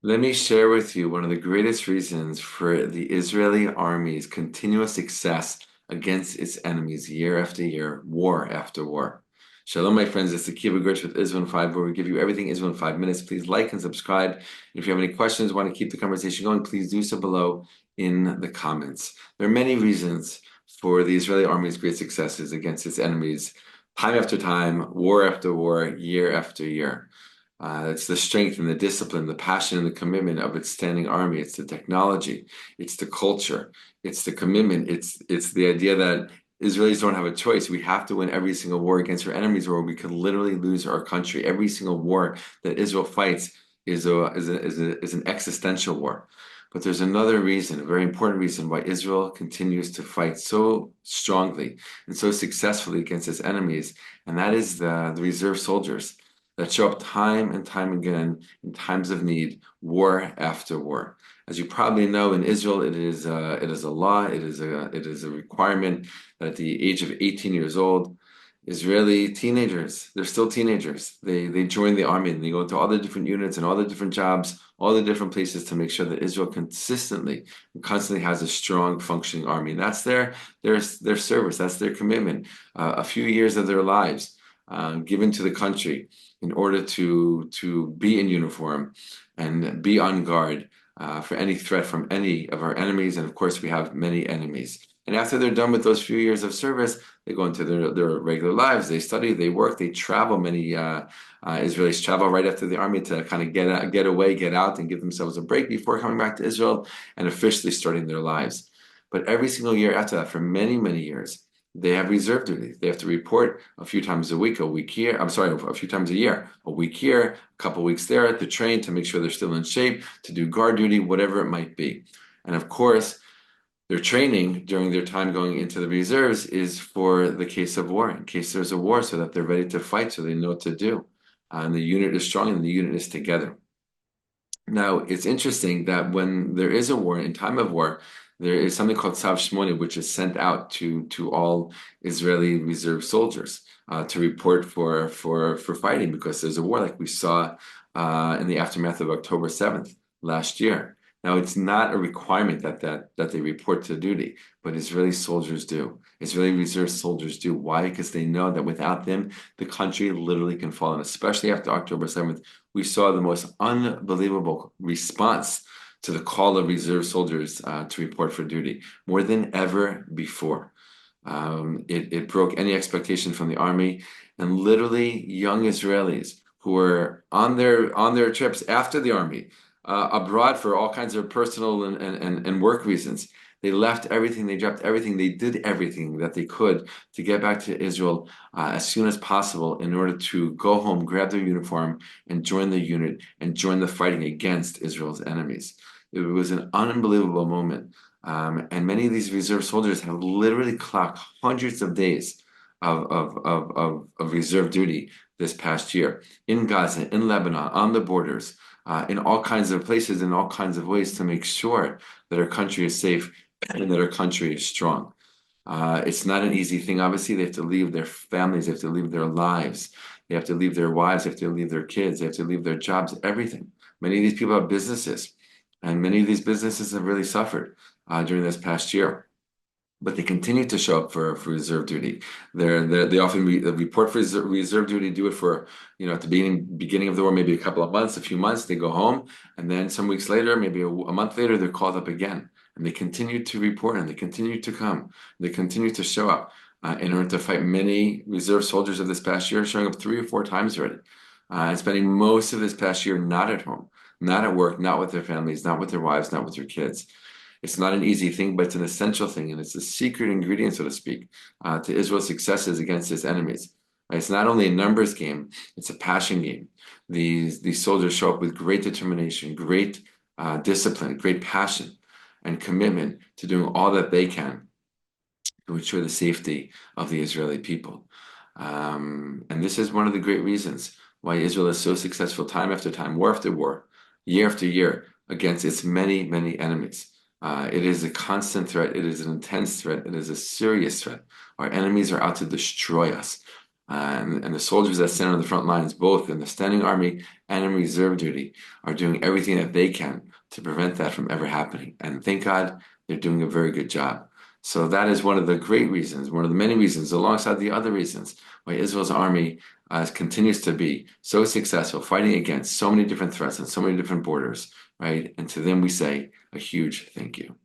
Let me share with you one of the greatest reasons for the Israeli army's continuous success against its enemies year after year, war after war. Shalom, my friends. It's the Kiva Gersh with Israel in 5, where we give you everything Israel in 5 minutes. Please like and subscribe. If you have any questions, want to keep the conversation going, please do so below in the comments. There are many reasons for the Israeli army's great successes against its enemies, time after time, war after war, year after year. It's the strength and the discipline, the passion and the commitment of its standing army. It's the technology, it's the culture, it's the commitment. It's the idea that Israelis don't have a choice. We have to win every single war against our enemies, or we could literally lose our country. Every single war that Israel fights is an existential war. But there's another reason, a very important reason, why Israel continues to fight so strongly and so successfully against its enemies, and that is the reserve soldiers that show up time and time again in times of need, war after war. As you probably know, in Israel, it is a law, it is a requirement that at the age of 18 years old, Israeli teenagers, they're still teenagers. They join the army and they go into all the different units and all the different jobs, all the different places to make sure that Israel consistently and constantly has a strong functioning army. And that's their service, that's their commitment. A few years of their lives given to the country in order to be in uniform and be on guard for any threat from any of our enemies. And of course, we have many enemies. And after they're done with those few years of service, they go into their regular lives. They study, they work, they travel. Many Israelis travel right after the army to kind of get away, get out, and give themselves a break before coming back to Israel and officially starting their lives. But every single year after that, for many, many years, they have reserve duty. They have to report a few times a week here. I'm sorry, a few times a year, a week here, a couple weeks there to train to make sure they're still in shape, to do guard duty, whatever it might be. And of course, their training during their time going into the reserves is for the case of war, in case there's a war, so that they're ready to fight, so they know what to do. And the unit is strong and the unit is together. Now, it's interesting that when there is a war, in time of war, there is something called Tzav Shmoni, which is sent out to all Israeli reserve soldiers to report for fighting because there's a war, like we saw in the aftermath of October 7th last year. Now, it's not a requirement that they report to duty, but Israeli soldiers do. Israeli reserve soldiers do. Why? Because they know that without them, the country literally can fall. And especially after October 7th, we saw the most unbelievable response to the call of reserve soldiers to report for duty, more than ever before. It broke any expectation from the army, and literally young Israelis who were on their trips after the army, abroad for all kinds of personal and work reasons. They left everything, they dropped everything, they did everything that they could to get back to Israel as soon as possible in order to go home, grab their uniform, and join the unit and join the fighting against Israel's enemies. It was an unbelievable moment. And many of these reserve soldiers have literally clocked hundreds of days of reserve duty this past year in Gaza, in Lebanon, on the borders, in all kinds of places, in all kinds of ways to make sure that our country is safe and that our country is strong. It's not an easy thing. Obviously, they have to leave their families, they have to leave their lives, they have to leave their wives, they have to leave their kids, they have to leave their jobs, everything. Many of these people have businesses, and many of these businesses have really suffered during this past year. But they continue to show up for reserve duty. They often report for reserve duty, do it for, at the beginning of the war, maybe a couple of months, a few months, they go home. And then some weeks later, maybe a month later, they're called up again. And they continue to report and they continue to come. They continue to show up in order to fight. Many reserve soldiers of this past year showing up 3 or 4 times already and spending most of this past year not at home, not at work, not with their families, not with their wives, not with their kids. It's not an easy thing, but it's an essential thing, and it's a secret ingredient, so to speak, to Israel's successes against its enemies. It's not only a numbers game; it's a passion game. These soldiers show up with great determination, great discipline, great passion, and commitment to doing all that they can to ensure the safety of the Israeli people. And this is one of the great reasons why Israel is so successful time after time, war after war, year after year, against its many, many enemies. It is a constant threat. It is an intense threat. It is a serious threat. Our enemies are out to destroy us. And the soldiers that stand on the front lines, both in the standing army and in reserve duty, are doing everything that they can to prevent that from ever happening. And thank God they're doing a very good job. So that is one of the great reasons, one of the many reasons, alongside the other reasons, why Israel's army continues to be so successful, fighting against so many different threats and so many different borders, right? And to them we say a huge thank you.